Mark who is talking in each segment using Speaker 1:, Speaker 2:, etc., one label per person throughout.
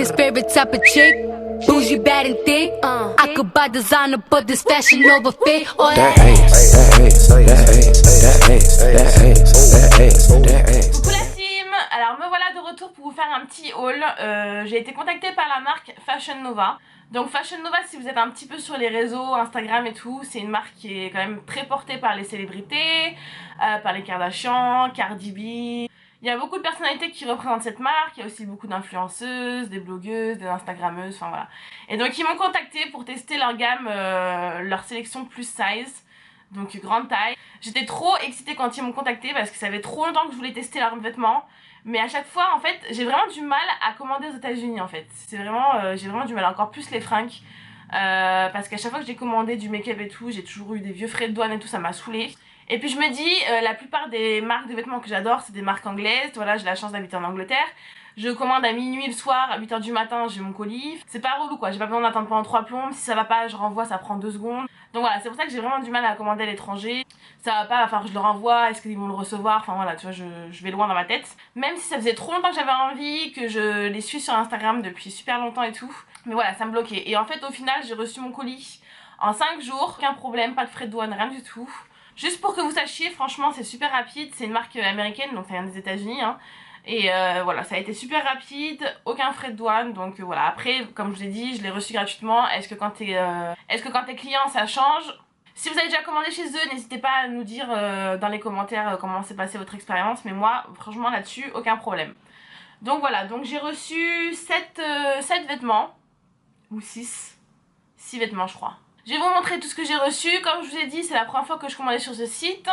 Speaker 1: his favorite type of chick. Bougie, bad and thick. I could buy designer, but this fashion over fit. Or that ass, that ass, that ass, that ass, that ass, that ass, that ass.
Speaker 2: Coucou la team. Alors me voilà de retour pour vous faire un petit haul. J'ai été contactée par la marque Fashion Nova. Donc Fashion Nova, si vous êtes un petit peu sur les réseaux, Instagram et tout, c'est une marque qui est quand même très portée par les célébrités, par les Kardashian, Cardi B. Il y a beaucoup de personnalités qui représentent cette marque, il y a aussi beaucoup d'influenceuses, des blogueuses, des instagrammeuses, enfin voilà. Et donc ils m'ont contacté pour tester leur gamme, leur sélection plus size, donc grande taille. J'étais trop excitée quand ils m'ont contacté parce que ça fait trop longtemps que je voulais tester leurs vêtements. Mais à chaque fois en fait j'ai vraiment du mal à commander aux États-Unis en fait. C'est vraiment, j'ai vraiment du mal, encore plus les fringues. Parce qu'à chaque fois que j'ai commandé du make-up et tout, j'ai toujours eu des vieux frais de douane et tout, ça m'a saoulée. Et puis je me dis, la plupart des marques de vêtements que j'adore, c'est des marques anglaises. Voilà, j'ai la chance d'habiter en Angleterre. Je commande à minuit le soir, à 8h du matin, j'ai mon colis. C'est pas relou quoi, j'ai pas besoin d'attendre pendant 3 plombes. Si ça va pas, je renvoie, ça prend 2 secondes. Donc voilà, c'est pour ça que j'ai vraiment du mal à commander à l'étranger. Ça va pas, enfin je le renvoie, est-ce qu'ils vont le recevoir? Enfin voilà, tu vois, je vais loin dans ma tête. Même si ça faisait trop longtemps que j'avais envie, que je les suis sur Instagram depuis super longtemps et tout. Mais voilà, ça me bloquait. Et en fait, au final, j'ai reçu mon colis en 5 jours. Aucun problème, pas de frais de douane, rien du tout. Juste pour que vous sachiez, franchement c'est super rapide, c'est une marque américaine donc ça vient des États-Unis hein. Et voilà, ça a été super rapide, aucun frais de douane, donc voilà. Après, comme je vous ai dit, je l'ai reçu gratuitement. Est-ce que quand t'es client ça change? Si vous avez déjà commandé chez eux, n'hésitez pas à nous dire dans les commentaires comment s'est passée votre expérience. Mais moi, franchement là-dessus, aucun problème. Donc voilà, donc j'ai reçu 7 vêtements, ou 6 vêtements je crois. Je vais vous montrer tout ce que j'ai reçu. Comme je vous ai dit, c'est la première fois que je commandais sur ce site.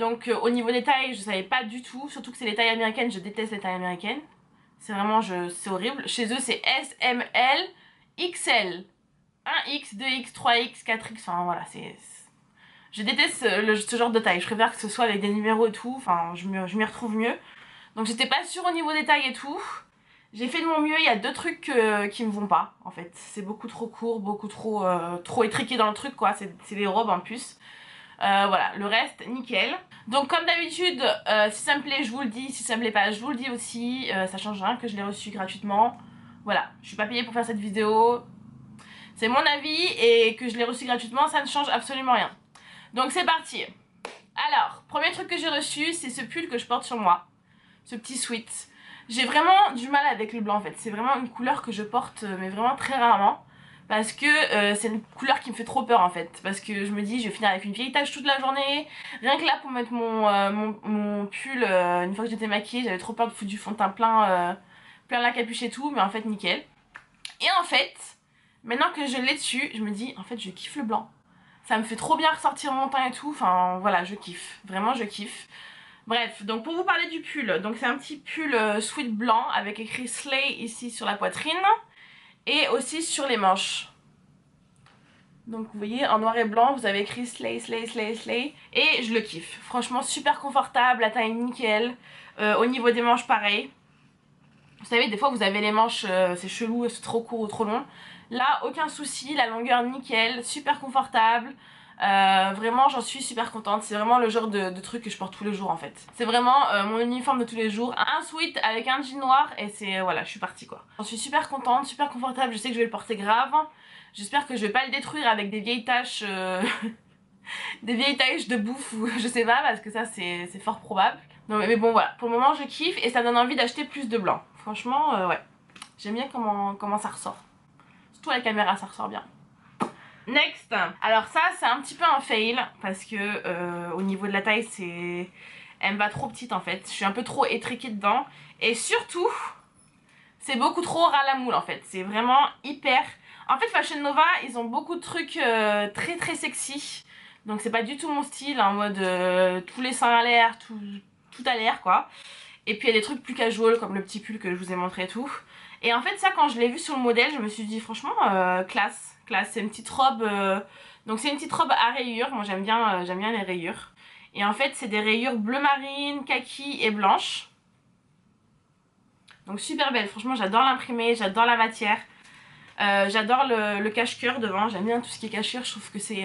Speaker 2: Donc au niveau des tailles, je savais pas du tout. Surtout que c'est les tailles américaines, je déteste les tailles américaines. C'est vraiment, c'est horrible. Chez eux, c'est S, M, L, XL. 1X, 2X, 3X, 4X, enfin voilà, je déteste ce genre de taille. Je préfère que ce soit avec des numéros et tout, enfin je m'y retrouve mieux. Donc j'étais pas sûre au niveau des tailles et tout. J'ai fait de mon mieux, il y a 2 trucs qui me vont pas en fait. C'est beaucoup trop court, beaucoup trop étriqué dans le truc quoi, c'est des robes en plus. Voilà, le reste nickel. Donc comme d'habitude, si ça me plaît je vous le dis, si ça me plaît pas je vous le dis aussi. Ça change rien que je l'ai reçu gratuitement. Voilà, je suis pas payée pour faire cette vidéo. C'est mon avis et que je l'ai reçu gratuitement, ça ne change absolument rien. Donc c'est parti. Alors, premier truc que j'ai reçu, c'est ce pull que je porte sur moi. Ce petit sweat. J'ai vraiment du mal avec le blanc en fait, c'est vraiment une couleur que je porte mais vraiment très rarement. Parce que c'est une couleur qui me fait trop peur en fait. Parce que je me dis je vais finir avec une vieille tache toute la journée. Rien que là pour mettre mon pull, une fois que j'étais maquillée, j'avais trop peur de foutre du fond de teint plein la capuche et tout. Mais en fait nickel. Et en fait, maintenant que je l'ai dessus, je me dis en fait je kiffe le blanc. Ça me fait trop bien ressortir mon teint et tout, enfin voilà je kiffe, vraiment je kiffe. Bref, donc pour vous parler du pull, donc c'est un petit pull sweat blanc avec écrit Slay ici sur la poitrine et aussi sur les manches. Donc vous voyez en noir et blanc vous avez écrit Slay, Slay, Slay, Slay et je le kiffe. Franchement super confortable, la taille nickel, au niveau des manches pareil. Vous savez des fois vous avez les manches, c'est chelou, c'est trop court ou trop long. Là aucun souci, la longueur nickel, super confortable. Vraiment j'en suis super contente, c'est vraiment le genre de truc que je porte tous les jours en fait. C'est vraiment mon uniforme de tous les jours, un sweat avec un jean noir et c'est voilà je suis partie quoi. J'en suis super contente, super confortable, je sais que je vais le porter grave. J'espère que je vais pas le détruire avec des vieilles taches des vieilles taches de bouffe ou je sais pas parce que ça c'est fort probable. Non, mais bon voilà, pour le moment je kiffe et ça donne envie d'acheter plus de blanc. Franchement ouais, j'aime bien comment ça ressort. Surtout à la caméra ça ressort bien. Next, alors ça c'est un petit peu un fail parce que au niveau de la taille elle me va trop petite en fait, je suis un peu trop étriquée dedans et surtout c'est beaucoup trop ras la moule en fait, c'est vraiment hyper... En fait Fashion Nova ils ont beaucoup de trucs très très sexy, donc c'est pas du tout mon style en mode tous les seins à l'air, tout à l'air quoi. Et puis il y a des trucs plus casual comme le petit pull que je vous ai montré et tout. Et en fait ça quand je l'ai vu sur le modèle je me suis dit franchement classe. C'est une petite robe, donc c'est une petite robe à rayures, moi j'aime bien les rayures. Et en fait c'est des rayures bleu marine, kaki et blanche. Donc super belle, franchement j'adore l'imprimer, j'adore la matière. J'adore le cache-cœur devant, j'aime bien tout ce qui est cache-cœur, je trouve que c'est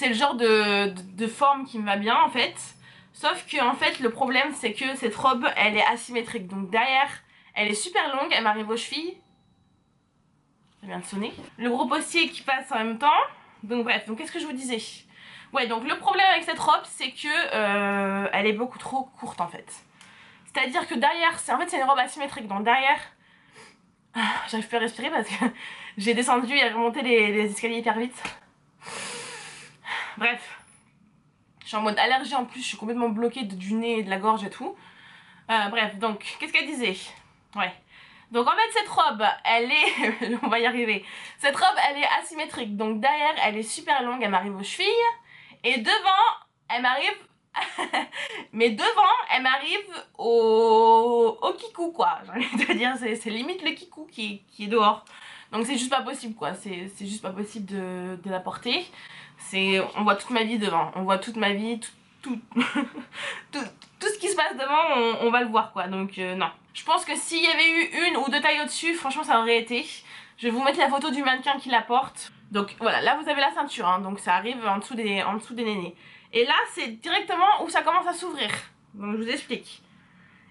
Speaker 2: le genre de forme qui me va bien en fait. Sauf que en fait le problème c'est que cette robe elle est asymétrique, donc derrière Elle est super longue, elle m'arrive aux chevilles. Ça vient de sonner. Le gros postier qui passe en même temps. Donc bref, donc qu'est-ce que je vous disais? Ouais, donc le problème avec cette robe, c'est que elle est beaucoup trop courte en fait. C'est-à-dire que derrière, en fait c'est une robe asymétrique, donc derrière, j'arrive plus à respirer parce que j'ai descendu et remonté les escaliers hyper vite. Bref, je suis en mode allergie en plus, je suis complètement bloquée du nez et de la gorge et tout. Bref, donc, qu'est-ce qu'elle disait? Ouais. Donc en fait cette robe, elle est... on va y arriver. Cette robe, elle est asymétrique. Donc derrière, elle est super longue, elle m'arrive aux chevilles. Et devant, elle m'arrive... mais devant, elle m'arrive au kikou, quoi. J'ai envie de dire, c'est limite le kikou qui est dehors. Donc c'est juste pas possible, quoi. C'est juste pas possible de la porter. On voit toute ma vie devant. On voit toute ma vie, tout ce qui se passe devant, on va le voir, quoi. Donc non. Je pense que s'il y avait eu une ou deux tailles au-dessus, franchement ça aurait été. Je vais vous mettre la photo du mannequin qui la porte. Donc voilà, là vous avez la ceinture, hein, donc ça arrive en dessous des nénés. Et là c'est directement où ça commence à s'ouvrir. Donc je vous explique.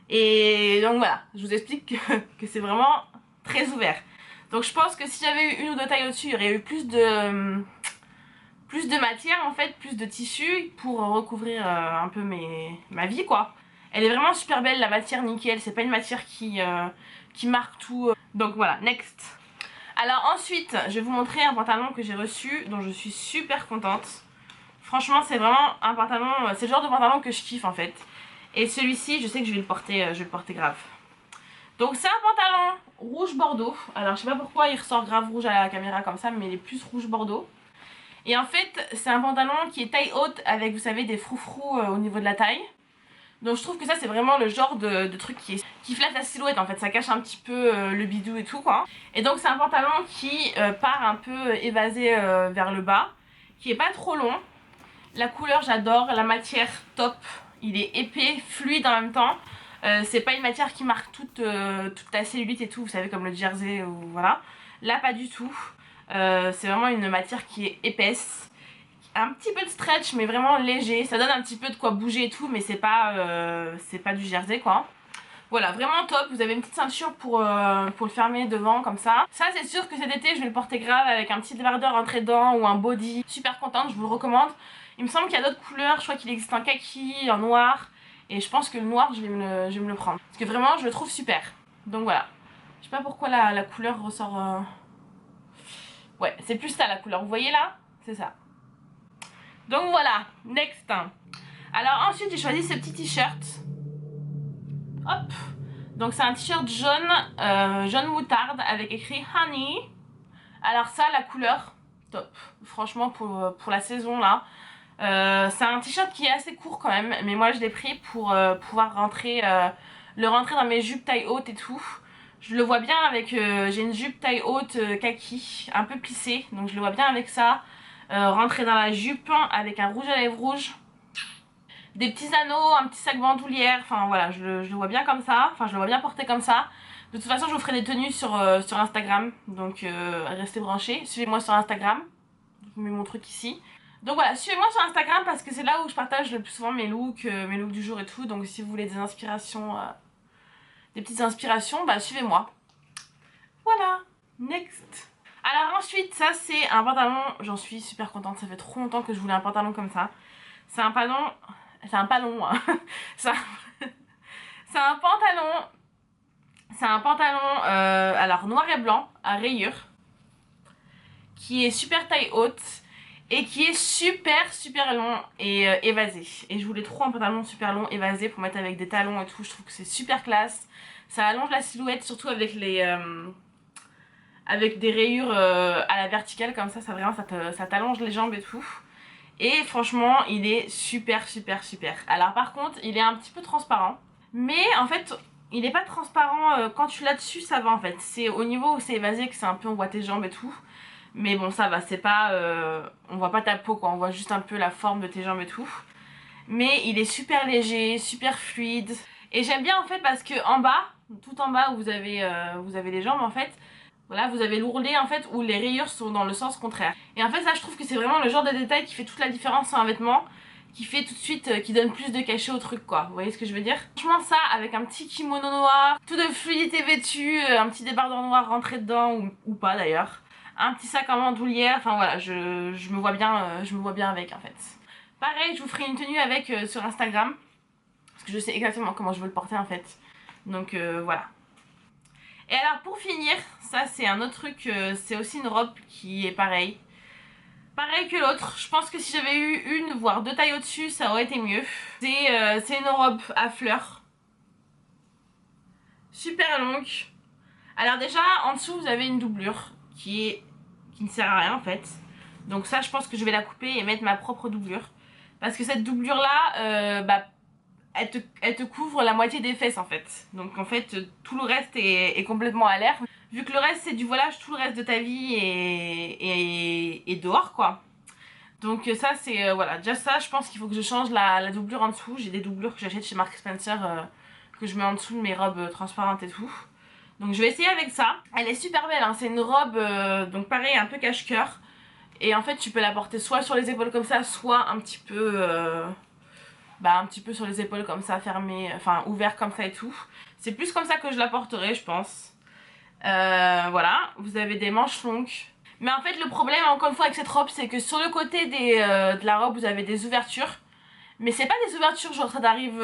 Speaker 2: Et donc voilà, je vous explique que c'est vraiment très ouvert. Donc je pense que si j'avais eu une ou deux tailles au-dessus, il y aurait eu plus de matière en fait, plus de tissu pour recouvrir un peu ma vie, quoi. Elle est vraiment super belle, la matière, nickel, c'est pas une matière qui marque tout. Donc voilà, next. Alors ensuite, je vais vous montrer un pantalon que j'ai reçu, dont je suis super contente. Franchement, c'est vraiment un pantalon, c'est le genre de pantalon que je kiffe en fait. Et celui-ci, je sais que je vais le porter grave. Donc c'est un pantalon rouge bordeaux. Alors je sais pas pourquoi il ressort grave rouge à la caméra comme ça, mais il est plus rouge bordeaux. Et en fait, c'est un pantalon qui est taille haute avec, vous savez, des froufrous au niveau de la taille. Donc je trouve que ça c'est vraiment le genre de truc qui flatte la silhouette en fait, ça cache un petit peu le bidou et tout, quoi. Et donc c'est un pantalon qui part un peu évasé vers le bas, qui est pas trop long. La couleur j'adore, la matière top, il est épais, fluide en même temps. C'est pas une matière qui marque toute la cellulite et tout, vous savez, comme le jersey ou voilà. Là pas du tout, c'est vraiment une matière qui est épaisse. Un petit peu de stretch mais vraiment léger, ça donne un petit peu de quoi bouger et tout, mais c'est pas du jersey, quoi. Voilà, vraiment top. Vous avez une petite ceinture pour le fermer devant comme ça. Ça c'est sûr que cet été je vais le porter grave avec un petit débardeur rentré dedans ou un body. Super contente, je vous le recommande. Il me semble qu'il y a d'autres couleurs, je crois qu'il existe en kaki, en noir. Et je pense que le noir je vais me le prendre. Parce que vraiment je le trouve super. Donc voilà. Je sais pas pourquoi la couleur ressort... Ouais, c'est plus ça la couleur, vous voyez là? C'est ça. Donc voilà, next. Alors ensuite j'ai choisi ce petit t-shirt. Hop. Donc c'est un t-shirt jaune, jaune moutarde avec écrit Honey. Alors ça, la couleur, top. Franchement pour la saison là. C'est un t-shirt qui est assez court quand même, mais moi je l'ai pris pour pouvoir le rentrer dans mes jupes taille haute et tout. Je le vois bien avec, j'ai une jupe taille haute kaki, un peu plissée, donc je le vois bien avec ça. Rentrer dans la jupe avec un rouge à lèvres rouge, des petits anneaux, un petit sac bandoulière, enfin voilà, je le vois bien comme ça, enfin je le vois bien porté comme ça. De toute façon je vous ferai des tenues sur Instagram, donc restez branchés, suivez-moi sur Instagram, je vous mets mon truc ici. Donc voilà, suivez-moi sur Instagram parce que c'est là où je partage le plus souvent mes looks du jour et tout, donc si vous voulez des inspirations, des petites inspirations, bah suivez-moi. Voilà, next. Alors ensuite, ça c'est un pantalon, j'en suis super contente, ça fait trop longtemps que je voulais un pantalon comme ça. C'est un pantalon, hein. C'est un pantalon, alors noir et blanc, à rayures, qui est super taille haute et qui est super long et évasé. Et je voulais trop un pantalon super long, évasé, pour mettre avec des talons et tout, je trouve que c'est super classe. Ça allonge la silhouette, surtout avec avec des rayures à la verticale comme ça, vraiment ça t'allonge les jambes et tout. Et franchement il est super. Alors par contre il est un petit peu transparent, mais en fait il est pas transparent quand tu l'as dessus, ça va en fait. C'est au niveau où c'est évasé que c'est un peu, on voit tes jambes et tout. Mais bon ça va, c'est pas... on voit pas ta peau, quoi, on voit juste un peu la forme de tes jambes et tout. Mais il est super léger, super fluide. Et j'aime bien en fait parce que en bas, tout en bas où vous avez les jambes en fait, voilà, vous avez l'ourlet en fait où les rayures sont dans le sens contraire. Et en fait ça je trouve que c'est vraiment le genre de détail qui fait toute la différence sur un vêtement, qui fait tout de suite, qui donne plus de cachet au truc quoi, vous voyez ce que je veux dire? Franchement ça, avec un petit kimono noir, tout de fluidité vêtu, un petit débardeur noir rentré dedans, ou pas d'ailleurs, un petit sac en bandoulière, enfin voilà, je me vois bien avec en fait. Pareil, je vous ferai une tenue avec sur Instagram, parce que je sais exactement comment je veux le porter en fait, donc voilà. Et alors pour finir, ça c'est un autre truc, c'est aussi une robe qui est pareil que l'autre. Je pense que si j'avais eu une voire deux tailles au-dessus, ça aurait été mieux. C'est une robe à fleurs, super longue. Alors déjà en dessous vous avez une doublure qui ne sert à rien en fait. Donc ça je pense que je vais la couper et mettre ma propre doublure, parce que cette doublure là elle te couvre la moitié des fesses en fait. Donc en fait tout le reste est complètement à l'air. Vu que le reste c'est du voilage, tout le reste de ta vie est dehors quoi. Donc ça c'est voilà, déjà ça je pense qu'il faut que je change la doublure en dessous. J'ai des doublures que j'achète chez Marks Spencer que je mets en dessous de mes robes transparentes et tout. Donc je vais essayer avec ça. Elle est super belle hein. C'est une robe donc pareil un peu cache-cœur. Et en fait tu peux la porter soit sur les épaules comme ça, soit un petit peu sur les épaules comme ça, fermé, enfin ouvert comme ça et tout. C'est plus comme ça que je la porterai je pense. Voilà, vous avez des manches longues. Mais en fait le problème encore une fois avec cette robe, c'est que sur le côté de la robe vous avez des ouvertures. Mais c'est pas des ouvertures genre ça t'arrive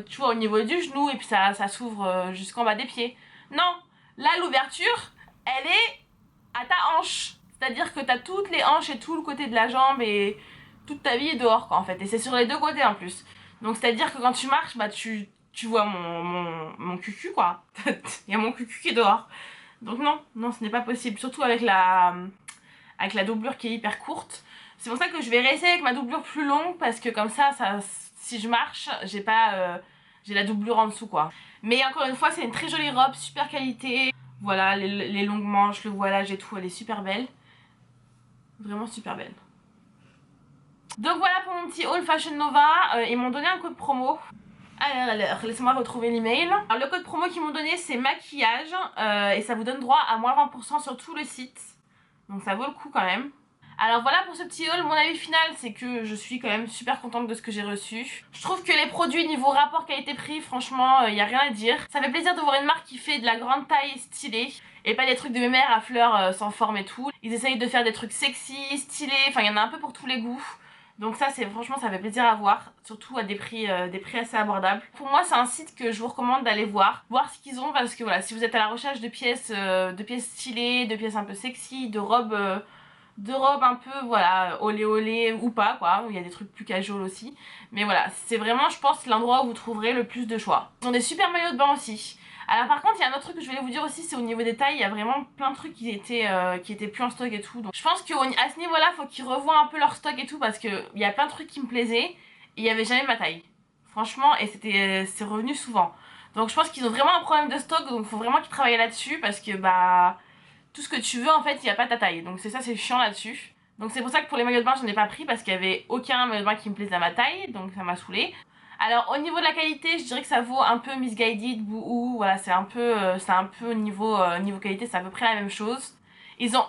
Speaker 2: tu vois au niveau du genou et puis ça s'ouvre jusqu'en bas des pieds. Non, là l'ouverture elle est à ta hanche. C'est-à-dire que t'as toutes les hanches et tout le côté de la jambe et toute ta vie est dehors quoi en fait. Et c'est sur les deux côtés en plus. Donc c'est à dire que quand tu marches tu vois mon cucu quoi. Il y a mon cucu qui est dehors. Donc non ce n'est pas possible. Surtout avec la doublure qui est hyper courte. C'est pour ça que je vais rester avec ma doublure plus longue, parce que comme ça si je marche j'ai la doublure en dessous quoi. Mais encore une fois c'est une très jolie robe, super qualité. Voilà les longues manches, le voilage et tout, elle est super belle. Vraiment super belle. Donc voilà pour mon petit haul Fashion Nova. Ils m'ont donné un code promo. Alors laissez-moi retrouver l'email. Alors le code promo qu'ils m'ont donné c'est maquillage et ça vous donne droit à moins 20% sur tout le site. Donc ça vaut le coup quand même. Alors voilà pour ce petit haul, mon avis final c'est que je suis quand même super contente de ce que j'ai reçu. Je trouve que les produits niveau rapport qualité-prix, franchement il n'y a rien à dire. Ça fait plaisir de voir une marque qui fait de la grande taille stylée et pas des trucs de mémère à fleurs sans forme et tout. Ils essayent de faire des trucs sexy, stylés, enfin il y en a un peu pour tous les goûts. Donc ça franchement ça fait plaisir à voir, surtout à des prix assez abordables. Pour moi c'est un site que je vous recommande d'aller voir ce qu'ils ont, parce que voilà, si vous êtes à la recherche de pièces stylées, de pièces un peu sexy, de robes un peu voilà olé olé ou pas quoi, il y a des trucs plus casual aussi. Mais voilà, c'est vraiment je pense l'endroit où vous trouverez le plus de choix. Ils ont des super maillots de bain aussi. Alors par contre il y a un autre truc que je voulais vous dire aussi, c'est au niveau des tailles, il y a vraiment plein de trucs qui étaient plus en stock et tout. Donc je pense qu'à ce niveau là faut qu'ils revoient un peu leur stock et tout, parce qu'il y a plein de trucs qui me plaisaient et il n'y avait jamais ma taille. Franchement, et c'est revenu souvent. Donc je pense qu'ils ont vraiment un problème de stock, donc il faut vraiment qu'ils travaillent là-dessus, parce que tout ce que tu veux en fait il n'y a pas ta taille. Donc c'est chiant là-dessus. Donc c'est pour ça que pour les maillots de bain j'en ai pas pris, parce qu'il n'y avait aucun maillot de bain qui me plaisait à ma taille, donc ça m'a saoulée. Alors au niveau de la qualité je dirais que ça vaut un peu Missguided, Boohoo, voilà c'est un peu niveau qualité c'est à peu près la même chose. Ils ont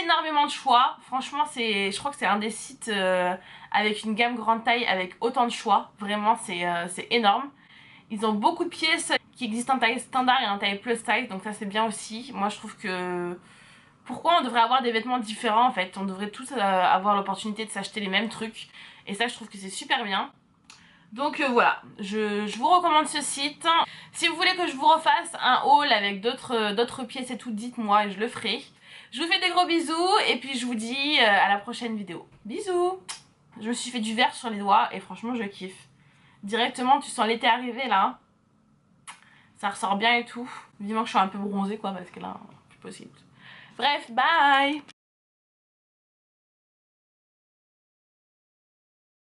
Speaker 2: énormément de choix, franchement je crois que c'est un des sites avec une gamme grande taille avec autant de choix, vraiment c'est énorme. Ils ont beaucoup de pièces qui existent en taille standard et en taille plus size, donc ça c'est bien aussi. Moi je trouve que pourquoi on devrait avoir des vêtements différents en fait, on devrait tous avoir l'opportunité de s'acheter les mêmes trucs, et ça je trouve que c'est super bien. Donc voilà, je vous recommande ce site. Si vous voulez que je vous refasse un haul avec d'autres pièces et tout, dites-moi et je le ferai. Je vous fais des gros bisous et puis je vous dis à la prochaine vidéo. Bisous! Je me suis fait du vert sur les doigts et franchement je kiffe. Directement tu sens l'été arriver là. Ça ressort bien et tout. Vivement que je suis un peu bronzée quoi, parce que là, plus possible. Bref, bye!